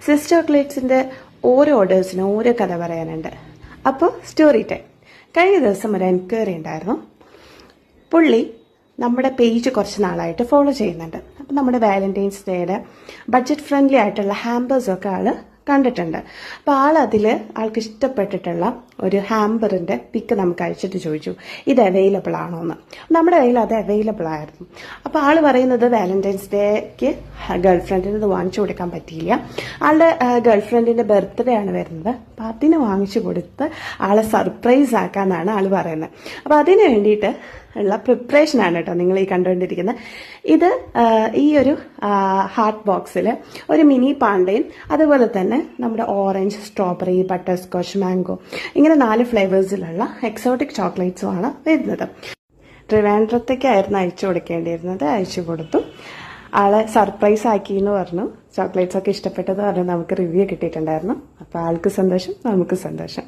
സിസ് ചോക്ലേറ്റ്സിൻ്റെ ഓരോ ഓർഡേഴ്സിനും ഓരോ കഥ പറയാനുണ്ട്. അപ്പോൾ സ്റ്റോറി ടൈം. കഴിഞ്ഞ ദിവസം ഒരു എൻക്വയറി ഉണ്ടായിരുന്നു. പുള്ളി നമ്മുടെ പേജ് കുറച്ച് നാളായിട്ട് ഫോളോ ചെയ്യുന്നുണ്ട്. അപ്പം നമ്മുടെ വാലന്റൈൻസ് ഡേയുടെ ബഡ്ജറ്റ് ഫ്രണ്ട്ലി ആയിട്ടുള്ള ഹാമ്പേഴ്സൊക്കെ ആൾ കണ്ടിട്ടുണ്ട്. അപ്പോൾ ആൾക്ക് ഇഷ്ടപ്പെട്ടിട്ടുള്ള ഒരു ഹാമ്പറിൻ്റെ പിക്ക് നമുക്ക് അയച്ചിട്ട് ചോദിച്ചു ഇത് അവൈലബിൾ ആണോ എന്ന്. നമ്മുടെ കയ്യിൽ അത് അവൈലബിൾ ആയിരുന്നു. അപ്പോൾ ആൾ പറയുന്നത് വാലന്റൈൻസ് ഡേക്ക് ഗേൾഫ്രണ്ടിന് ഇത് വാങ്ങിച്ചു കൊടുക്കാൻ പറ്റിയില്ല. ആളുടെ ഗേൾഫ്രണ്ടിൻ്റെ ബർത്ത്ഡേ ആണ് വരുന്നത്. അപ്പം അതിന് വാങ്ങിച്ചു കൊടുത്ത് ആളെ സർപ്രൈസ് ആക്കാമെന്നാണ് ആൾ പറയുന്നത്. അപ്പോൾ അതിന് വേണ്ടിയിട്ട് ഉള്ള പ്രിപ്പറേഷനാണ് കേട്ടോ നിങ്ങൾ ഈ കണ്ടുകൊണ്ടിരിക്കുന്നത്. ഇത് ഈ ഒരു ഹാർട്ട് ബോക്സിൽ ഒരു മിനി പാണ്ടയും അതുപോലെ തന്നെ നമ്മുടെ orange, strawberry, butter scotch, mango ഇങ്ങനെ 4 ഫ്ലേവേഴ്സിലുള്ള എക്സോട്ടിക് ചോക്ലേറ്റ്സുമാണ് വരുന്നത്. ട്രിവാൻഡ്രത്തേക്കായിരുന്നു അയച്ചു കൊടുക്കേണ്ടിയിരുന്നത്. അയച്ചു കൊടുത്തു. ആളെ സർപ്രൈസ് ആക്കി എന്ന് പറഞ്ഞു. ചോക്ലേറ്റ്സ് ഒക്കെ ഇഷ്ടപ്പെട്ടത് പറഞ്ഞു നമുക്ക് റിവ്യൂ കിട്ടിയിട്ടുണ്ടായിരുന്നു. അപ്പോൾ ആൾക്ക് സന്തോഷം, നമുക്ക് സന്തോഷം.